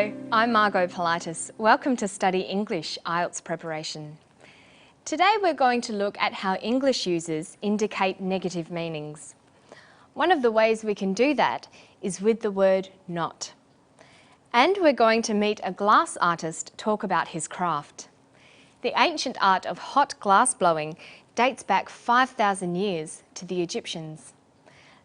Hello, I'm Margot Politis. Welcome to Study English IELTS Preparation. Today we're going to look at how English users indicate negative meanings. One of the ways we can do that is with the word not. And we're going to meet a glass artist talk about his craft. The ancient art of hot glass blowing dates back 5,000 years to the Egyptians.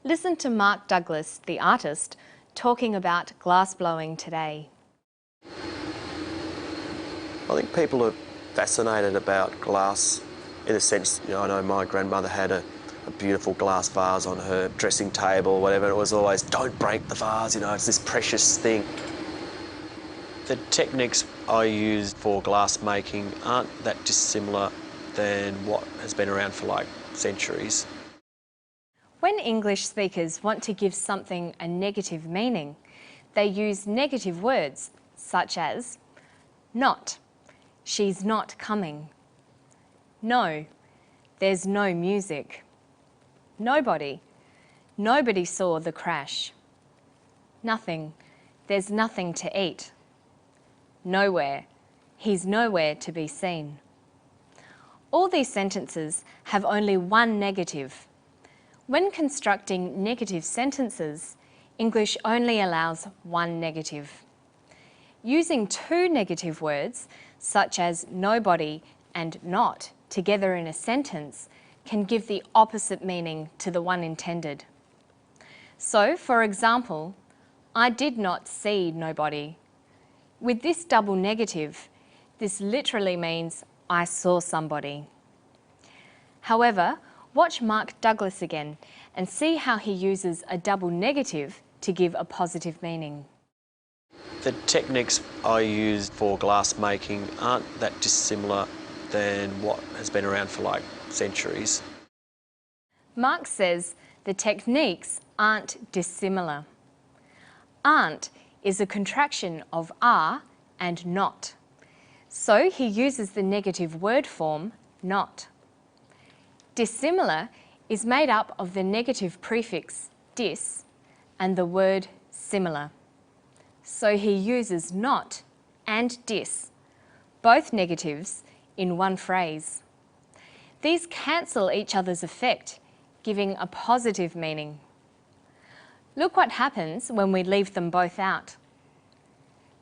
Listen to Mark Douglas, the artist, talking about glass blowing today. I think people are fascinated about glass in a sense, I know my grandmother had a beautiful glass vase on her dressing table or whatever. It was always, don't break the vase, it's this precious thing. The techniques I use for glass making aren't that dissimilar than what has been around for like centuries. When English speakers want to give something a negative meaning, they use negative words such as not, she's not coming, no, there's no music, nobody, nobody saw the crash, nothing, there's nothing to eat, nowhere, he's nowhere to be seen. All these sentences have only one negative. When constructing negative sentences, English only allows one negative. Using two negative words, such as nobody and not, together in a sentence can give the opposite meaning to the one intended. So, for example, I did not see nobody. With this double negative, this literally means I saw somebody. However, watch Mark Douglas again and see how he uses a double negative to give a positive meaning. The techniques I use for glass making aren't that dissimilar than what has been around for like centuries. Mark says the techniques aren't dissimilar. Aren't is a contraction of are and not. So he uses the negative word form not. Dissimilar is made up of the negative prefix dis and the word similar. So he uses not and dis, both negatives, in one phrase. These cancel each other's effect, giving a positive meaning. Look what happens when we leave them both out.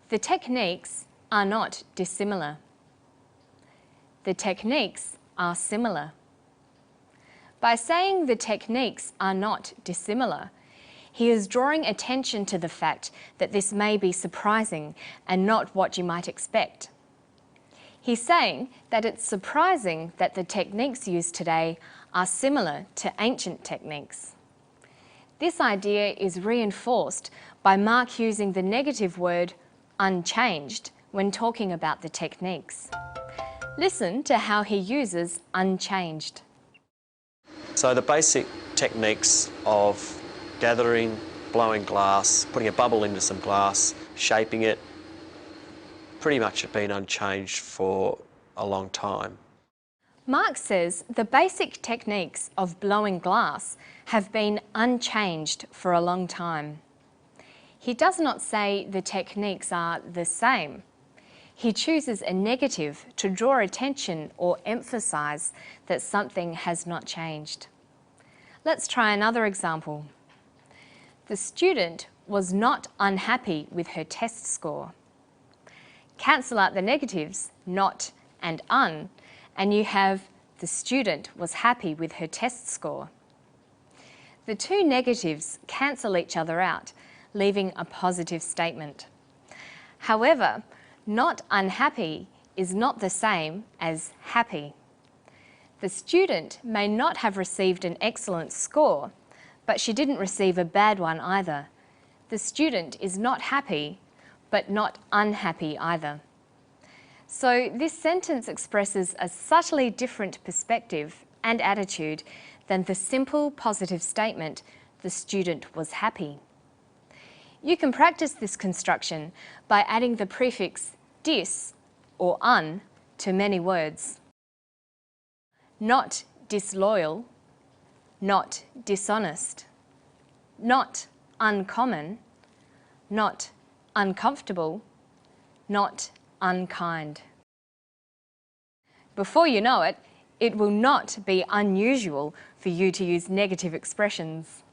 The techniques are not dissimilar. The techniques are similar. By saying the techniques are not dissimilar, he is drawing attention to the fact that this may be surprising and not what you might expect. He's saying that it's surprising that the techniques used today are similar to ancient techniques. This idea is reinforced by Mark using the negative word unchanged when talking about the techniques. Listen to how he uses unchanged. So the basic techniques of gathering, blowing glass, putting a bubble into some glass, shaping it, pretty much have been unchanged for a long time. Mark says the basic techniques of blowing glass have been unchanged for a long time. He does not say the techniques are the same. He chooses a negative to draw attention or emphasise that something has not changed. Let's try another example. The student was not unhappy with her test score. Cancel out the negatives, not and un, and you have the student was happy with her test score. The two negatives cancel each other out, leaving a positive statement. However, not unhappy is not the same as happy. The student may not have received an excellent score, but she didn't receive a bad one either. The student is not happy, but not unhappy either. So this sentence expresses a subtly different perspective and attitude than the simple positive statement, the student was happy. You can practice this construction by adding the prefix dis or un to many words. Not disloyal, not dishonest, not uncommon, not uncomfortable, not unkind. Before you know it, it will not be unusual for you to use negative expressions.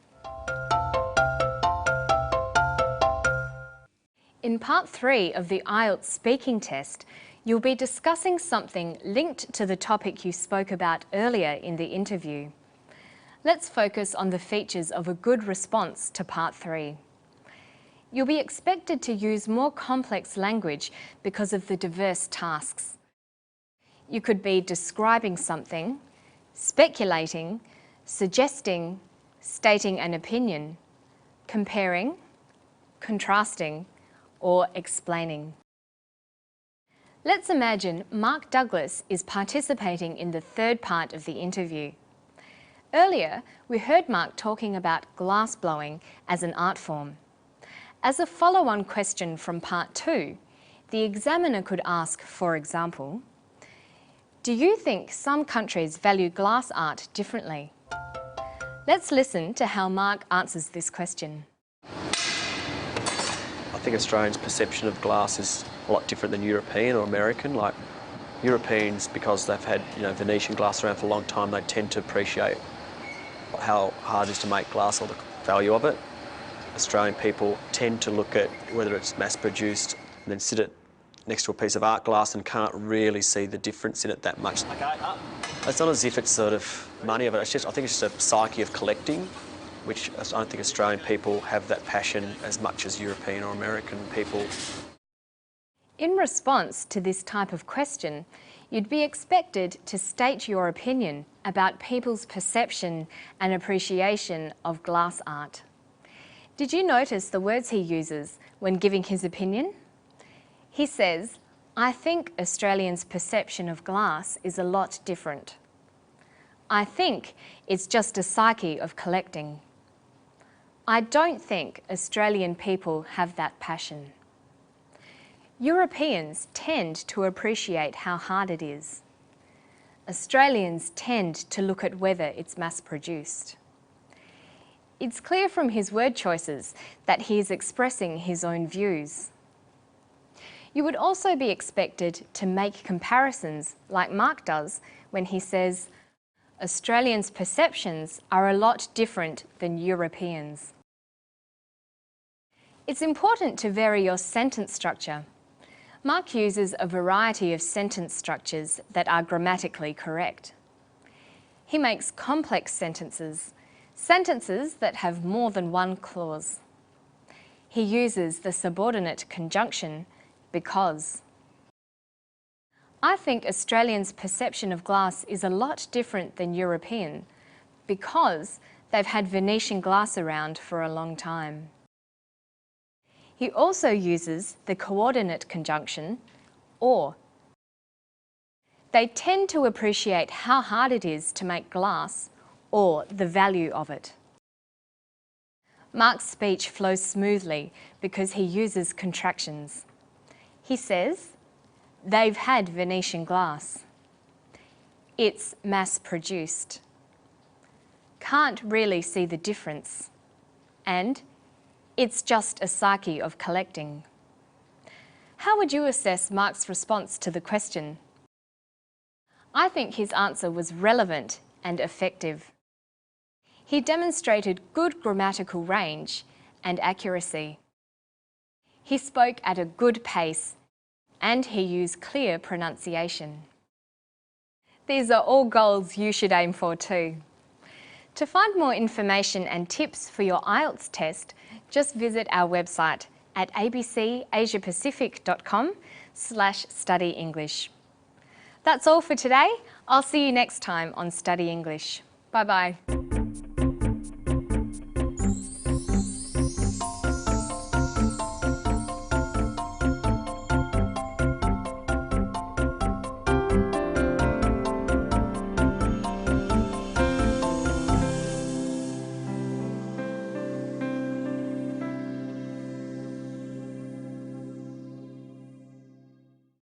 In part 3 of the IELTS speaking test, you'll be discussing something linked to the topic you spoke about earlier in the interview. Let's focus on the features of a good response to part 3. You'll be expected to use more complex language because of the diverse tasks. You could be describing something, speculating, suggesting, stating an opinion, comparing, contrasting, or explaining. Let's imagine Mark Douglas is participating in the third part of the interview. Earlier, we heard Mark talking about glass blowing as an art form. As a follow-on question from part 2, the examiner could ask, for example, do you think some countries value glass art differently? Let's listen to how Mark answers this question. I think Australians' perception of glass is a lot different than European or American. Like Europeans, because they've had Venetian glass around for a long time, they tend to appreciate how hard it is to make glass or the value of it. Australian people tend to look at whether it's mass-produced and then sit it next to a piece of art glass and can't really see the difference in it that much. It's not as if it's sort of money of it. I think it's just a psyche of collecting, which I don't think Australian people have that passion as much as European or American people. In response to this type of question, you'd be expected to state your opinion about people's perception and appreciation of glass art. Did you notice the words he uses when giving his opinion? He says, I think Australians' perception of glass is a lot different. I think it's just a psyche of collecting. I don't think Australian people have that passion. Europeans tend to appreciate how hard it is. Australians tend to look at whether it's mass-produced. It's clear from his word choices that he is expressing his own views. You would also be expected to make comparisons like Mark does when he says, Australians' perceptions are a lot different than Europeans. It's important to vary your sentence structure. Mark uses a variety of sentence structures that are grammatically correct. He makes complex sentences, sentences that have more than one clause. He uses the subordinate conjunction because. I think Australians' perception of glass is a lot different than European because they've had Venetian glass around for a long time. He also uses the coordinate conjunction, or. They tend to appreciate how hard it is to make glass or the value of it. Mark's speech flows smoothly because he uses contractions. He says, they've had Venetian glass. It's mass-produced. Can't really see the difference. And it's just a psyche of collecting. How would you assess Mark's response to the question? I think his answer was relevant and effective. He demonstrated good grammatical range and accuracy. He spoke at a good pace and he used clear pronunciation. These are all goals you should aim for too. To find more information and tips for your IELTS test, just visit our website at abcasiapacific.com/study English. That's all for today. I'll see you next time on Study English. Bye-bye.